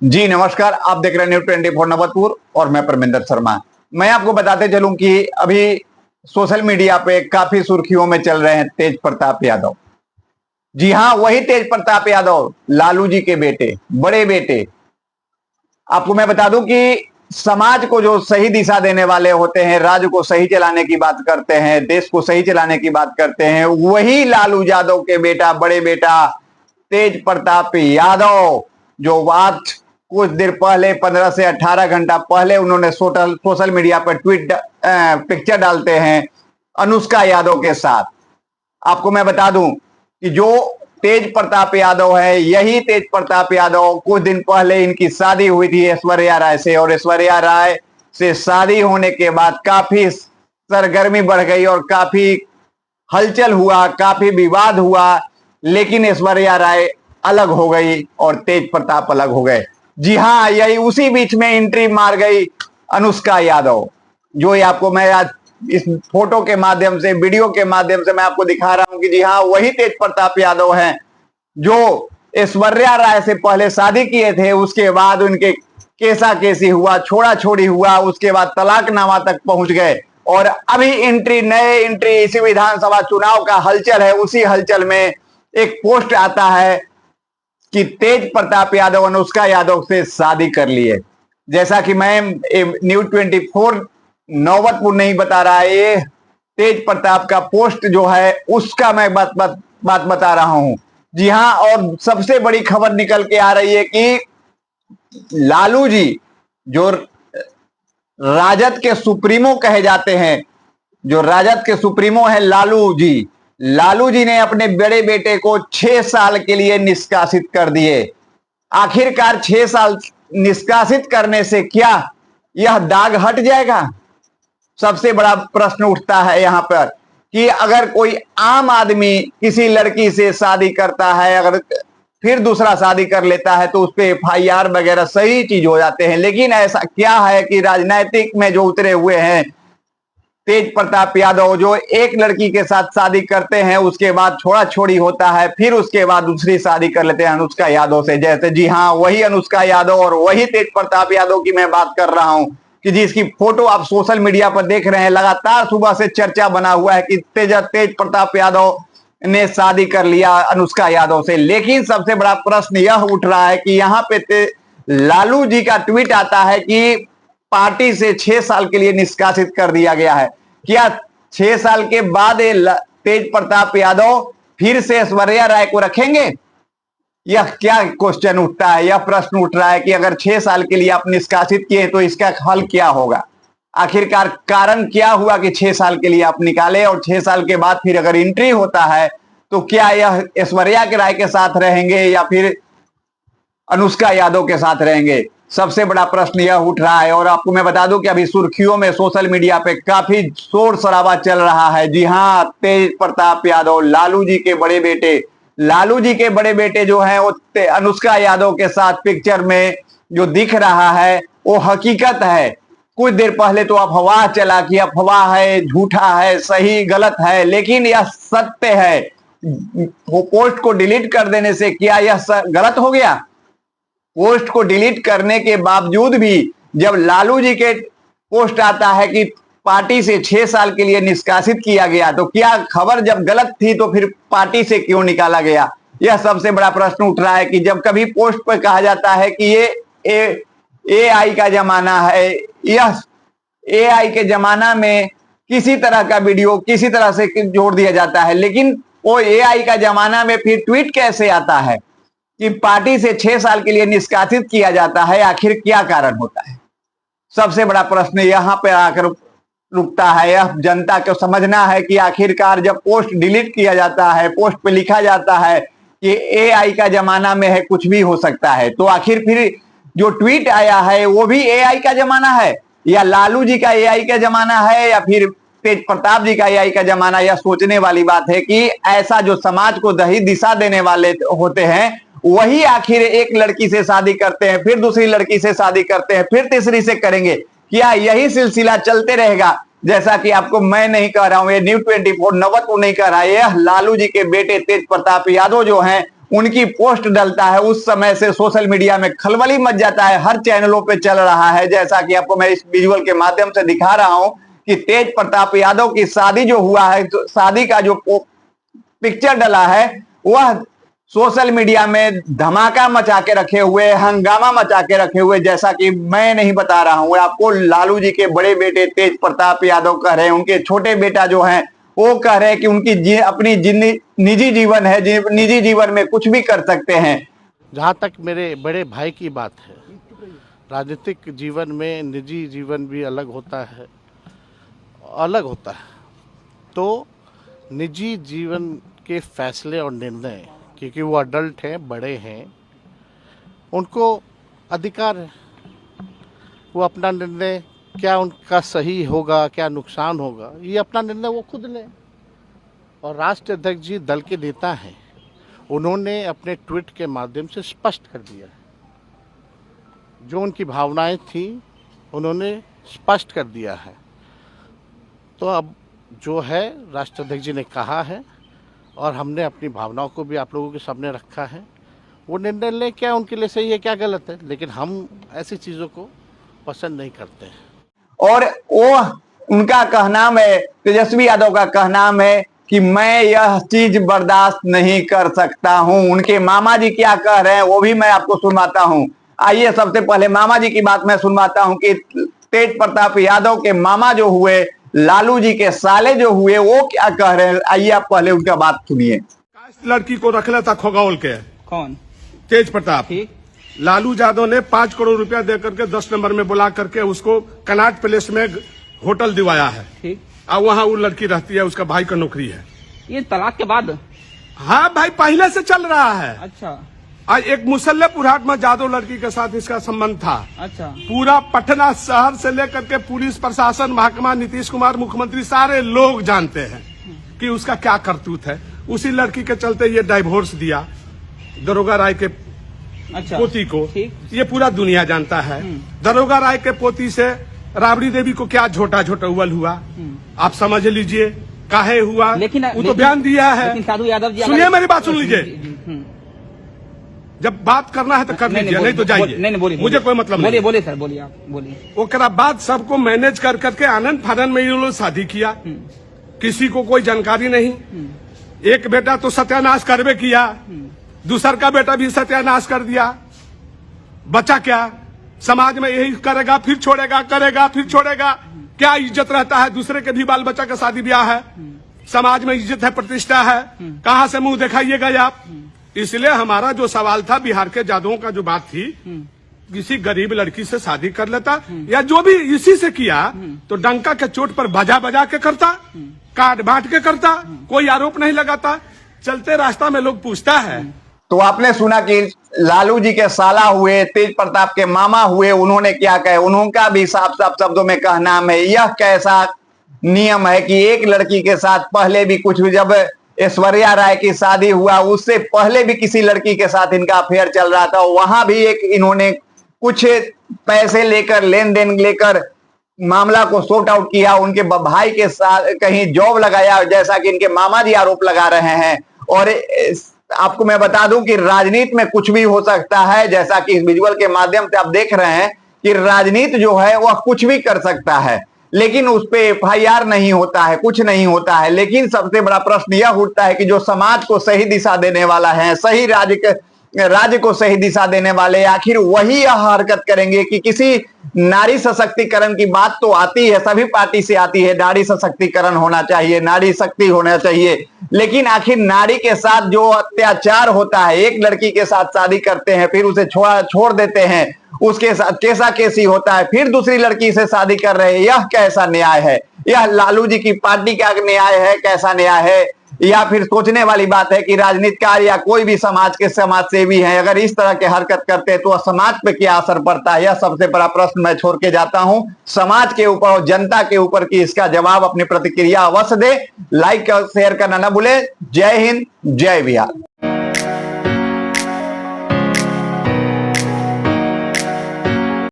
जी नमस्कार, आप देख रहे हैं न्यूज़ 24 नवतपुर और मैं परमिंदर शर्मा। मैं आपको बताते चलूं कि अभी सोशल मीडिया पे काफी सुर्खियों में चल रहे हैं तेज प्रताप यादव। जी हां, वही तेज प्रताप यादव, लालू जी के बेटे, बड़े बेटे। आपको मैं बता दूं कि समाज को जो सही दिशा देने वाले होते हैं, राज्य को सही चलाने की बात करते हैं, देश को सही चलाने की बात करते हैं, वही लालू यादव के बेटा, बड़े बेटा तेज प्रताप यादव, जो आज कुछ देर पहले 15 से 18 घंटा पहले उन्होंने सोशल मीडिया पर पिक्चर डालते हैं अनुष्का यादव के साथ। आपको मैं बता दूं कि जो तेज प्रताप यादव है, यही तेज प्रताप यादव कुछ दिन पहले इनकी शादी हुई थी ऐश्वर्या राय से, और ऐश्वर्या राय से शादी होने के बाद काफी सरगर्मी बढ़ गई और काफी हलचल हुआ, काफी विवाद हुआ, लेकिन ऐश्वर्या राय अलग हो गई और तेज प्रताप अलग हो गए। जी हां, यही उसी बीच में एंट्री मार गई अनुष्का यादव, जो आपको मैं आज इस फोटो के माध्यम से, वीडियो के माध्यम से मैं आपको दिखा रहा हूं कि जी हां, वही तेज प्रताप यादव हैं जो ऐश्वर्या राय से पहले शादी किए थे, उसके बाद उनके केसा केसी हुआ, छोड़ा छोड़ी हुआ, उसके बाद तलाकनामा तक पहुंच गए और अभी नए एंट्री इसी विधानसभा चुनाव का हलचल है, उसी हलचल में एक पोस्ट आता है कि तेज प्रताप यादव अनुष्का यादव से शादी कर लिए। जैसा कि मैं न्यूज़ 24 नौबतपुर नहीं बता रहा है, ये तेज प्रताप का पोस्ट जो है उसका मैं बात बता रहा हूं। जी हां, और सबसे बड़ी खबर निकल के आ रही है कि लालू जी, जो राजद के सुप्रीमो कहे जाते हैं, जो राजद के सुप्रीमो है लालू जी ने अपने बड़े बेटे को 6 साल के लिए निष्कासित कर दिए। आखिरकार 6 साल निष्कासित करने से क्या यह दाग हट जाएगा? सबसे बड़ा प्रश्न उठता है यहां पर कि अगर कोई आम आदमी किसी लड़की से शादी करता है, अगर फिर दूसरा शादी कर लेता है तो उस पर FIR वगैरह सही चीज हो जाते हैं, लेकिन ऐसा क्या है कि राजनीतिक में जो उतरे हुए हैं तेज प्रताप यादव, जो एक लड़की के साथ शादी करते हैं, उसके बाद छोड़ा छोड़ी होता है, फिर उसके बाद दूसरी शादी कर लेते हैं अनुष्का यादव से। जैसे जी हाँ, वही अनुष्का यादव और वही तेज प्रताप यादव की मैं बात कर रहा हूं कि जिसकी फोटो आप सोशल मीडिया पर देख रहे हैं। लगातार सुबह से चर्चा बना हुआ है कि तेज प्रताप यादव ने शादी कर लिया अनुष्का यादव से, लेकिन सबसे बड़ा प्रश्न यह उठ रहा है कि यहाँ पे लालू जी का ट्वीट आता है कि पार्टी से 6 साल के लिए निष्कासित कर दिया गया है। क्या 6 साल के बाद तेज प्रताप यादव फिर से ऐश्वर्या राय को रखेंगे? यह क्या क्वेश्चन उठता है, यह प्रश्न उठ रहा है कि अगर 6 साल के लिए आप निष्कासित किए तो इसका हल क्या होगा? आखिरकार कारण क्या हुआ कि 6 साल के लिए आप निकाले और 6 साल के बाद फिर अगर एंट्री होता है तो क्या यह ऐश्वर्या के राय के साथ रहेंगे या फिर अनुष्का यादव के साथ रहेंगे? सबसे बड़ा प्रश्न यह उठ रहा है। और आपको मैं बता दूं कि अभी सुर्खियों में सोशल मीडिया पे काफी शोर शराबा चल रहा है। जी हां, तेज प्रताप यादव, लालू जी के बड़े बेटे जो है वो अनुष्का यादव के साथ पिक्चर में जो दिख रहा है वो हकीकत है। कुछ देर पहले तो अफवाह चला कि अफवाह है, झूठा है, सही गलत है, लेकिन यह सत्य है। वो पोस्ट को डिलीट कर देने से क्या यह गलत हो गया? पोस्ट को डिलीट करने के बावजूद भी जब लालू जी के पोस्ट आता है कि पार्टी से 6 साल के लिए निष्कासित किया गया, तो क्या खबर जब गलत थी तो फिर पार्टी से क्यों निकाला गया? यह सबसे बड़ा प्रश्न उठ रहा है कि जब कभी पोस्ट पर कहा जाता है कि ये AI का जमाना है, यह AI के जमाना में किसी तरह का वीडियो किसी तरह से जोड़ दिया जाता है, लेकिन वो AI का जमाना में फिर ट्वीट कैसे आता है कि पार्टी से 6 साल के लिए निष्कासित किया जाता है? आखिर क्या कारण होता है? सबसे बड़ा प्रश्न यहां पे आकर रुकता है। यह जनता को समझना है कि आखिरकार जब पोस्ट डिलीट किया जाता है, पोस्ट पे लिखा जाता है कि AI का जमाना में है, कुछ भी हो सकता है, तो आखिर फिर जो ट्वीट आया है वो भी AI का जमाना है या लालू जी का AI का जमाना है या फिर तेज प्रताप जी का AI का जमाना? यह सोचने वाली बात है कि ऐसा जो समाज को सही दिशा देने वाले होते हैं वही आखिर एक लड़की से शादी करते हैं, फिर दूसरी लड़की से शादी करते हैं, फिर तीसरी से करेंगे। क्या यही सिलसिला चलते रहेगा? जैसा कि आपको मैं नहीं कह रहा हूं, ये न्यूज़ 24 नवत को नहीं कह रहा है, यह लालू जी के बेटे तेज प्रताप यादव जो हैं उनकी पोस्ट डलता है उस समय से सोशल मीडिया में खलबली मच जाता है, हर चैनलों पे चल रहा है। जैसा कि आपको मैं इस विजुअल के माध्यम से दिखा रहा हूं कि तेज प्रताप यादव की शादी जो हुआ है, तो शादी का जो पिक्चर डला है वह सोशल मीडिया में धमाका मचा के रखे हुए, हंगामा मचा के रखे हुए। जैसा कि मैं नहीं बता रहा हूं आपको, लालू जी के बड़े बेटे तेज प्रताप यादव कह रहे हैं, उनके छोटे बेटा जो हैं वो कह रहे हैं कि उनकी अपनी निजी जीवन है, निजी जीवन में कुछ भी कर सकते हैं। जहाँ तक मेरे बड़े भाई की बात है, राजनीतिक जीवन में निजी जीवन भी अलग होता है। तो निजी जीवन के फैसले और निर्णय, क्योंकि वो अडल्ट हैं, बड़े हैं, उनको अधिकार है, वो अपना निर्णय, क्या उनका सही होगा क्या नुकसान होगा, ये अपना निर्णय वो खुद लें। और राष्ट्रीय अध्यक्ष जी दल के नेता हैं, उन्होंने अपने ट्वीट के माध्यम से स्पष्ट कर दिया है, जो उनकी भावनाएं थी उन्होंने स्पष्ट कर दिया है। तो अब जो है राष्ट्रीय अध्यक्ष जी ने कहा है और हमने अपनी भावनाओं को भी आप लोगों के सामने रखा है, वो निर्णय लें, क्या उनके लिए सही है क्या गलत है, लेकिन हम ऐसी चीज़ों को पसंद नहीं करते हैं। और वो उनका कहना है, तेजस्वी यादव का कहना है कि मैं यह चीज बर्दाश्त नहीं कर सकता हूं। उनके मामा जी क्या कह रहे हैं वो भी मैं आपको सुनवाता हूं। आइए सबसे पहले मामा जी की बात मैं सुनवाता हूं कि तेज प्रताप यादव के मामा जो हुए, लालू जी के साले जो हुए, वो क्या कह रहे हैं। आइए आप पहले उनका बात सुनिए। लड़की को रख लेता खोगौल के, कौन? तेज प्रताप। लालू यादव ने 5 करोड़ रुपया दे करके 10 नंबर में बुला करके उसको कनाट पैलेस में होटल दिवाया है। ठीक। और वहाँ वो लड़की रहती है, उसका भाई का नौकरी है। ये तलाक के बाद? हाँ भाई, पहले से चल रहा है। अच्छा। आज एक मुसल्लेपुर हाट में जादव लड़की के साथ इसका संबंध था। अच्छा। पूरा पटना शहर से लेकर के पुलिस प्रशासन, महकमा, नीतीश कुमार, मुख्यमंत्री, सारे लोग जानते हैं कि उसका क्या करतूत है। उसी लड़की के चलते ये डाइवोर्स दिया दरोगा राय के पोती को। ये पूरा दुनिया जानता है। दरोगा राय के पोती से राबड़ी देवी को क्या झोटा झोटौल हुआ, आप समझ लीजिए काहे हुआ। लेकिन वो तो बयान दिया है। लेकिन साधु यादव जी, सुनिए मेरी बात, सुन लीजिए। जब बात करना है तो कर लीजिए, नहीं तो जाइए। नहीं बोलिए, मुझे कोई मतलब नहीं। बोलिए सर, बोलिए आप, बोलिए। ओकरा बाद सबको मैनेज कर करके आनंद फानंद में ये लोग शादी किया, किसी को कोई जानकारी नहीं। एक बेटा तो सत्यानाश करवे किया, दूसर का बेटा भी सत्यानाश कर दिया। बचा क्या? समाज में यही करेगा फिर छोड़ेगा, करेगा फिर छोड़ेगा। क्या इज्जत रहता है? दूसरे के भी बाल बच्चा का शादी ब्याह है, समाज में इज्जत है, प्रतिष्ठा है, कहाँ से मुंह दिखाइएगा आप। इसलिए हमारा जो सवाल था, बिहार के जादवों का जो बात थी, किसी गरीब लड़की से शादी कर लेता या जो भी इसी से किया तो डंका के चोट पर बजा बजा के करता, काट बांट के करता, कोई आरोप नहीं लगाता। चलते रास्ता में लोग पूछता है। तो आपने सुना कि लालू जी के साला हुए, तेज प्रताप के मामा हुए, उन्होंने क्या कहे। उनका भी साफ साफ शब्दों में कहना है, यह कैसा नियम है कि एक लड़की के साथ पहले भी कुछ, जब ऐश्वर्या राय की शादी हुआ उससे पहले भी किसी लड़की के साथ इनका अफेयर चल रहा था, वहां भी एक इन्होंने कुछ पैसे लेकर, लेन देन लेकर मामला को सॉर्ट आउट किया। उनके भाई के साथ कहीं जॉब लगाया, जैसा कि इनके मामा जी आरोप लगा रहे हैं। और आपको मैं बता दूं कि राजनीति में कुछ भी हो सकता है। जैसा कि इस विजुअल के माध्यम से आप देख रहे हैं कि राजनीति जो है वह कुछ भी कर सकता है, लेकिन उस पे FIR नहीं होता है, कुछ नहीं होता है। लेकिन सबसे बड़ा प्रश्न यह उठता है कि जो समाज को सही दिशा देने वाला है, सही राज्य को सही दिशा देने वाले, आखिर वही यह हरकत करेंगे कि किसी नारी सशक्तिकरण की बात तो आती है, सभी पार्टी से आती है, नारी सशक्तिकरण होना चाहिए, नारी शक्ति होना चाहिए, लेकिन आखिर नारी के साथ जो अत्याचार होता है, एक लड़की के साथ शादी करते हैं, फिर उसे छोड़ देते हैं, उसके साथ कैसा कैसी होता है, फिर दूसरी लड़की से शादी कर रहे हैं, यह कैसा न्याय है? यह लालू जी की पार्टी का न्याय है? कैसा न्याय है? या फिर सोचने वाली बात है कि राजनीतिकार या कोई भी समाज के समाज सेवी हैं, अगर इस तरह के हरकत करते हैं तो समाज पे क्या असर पड़ता है? यह सबसे बड़ा प्रश्न मैं छोड़ के जाता हूं समाज के ऊपर और जनता के ऊपर की इसका जवाब, अपनी प्रतिक्रिया अवश्य दे। लाइक और शेयर करना न भूले। जय हिंद, जय बिहार।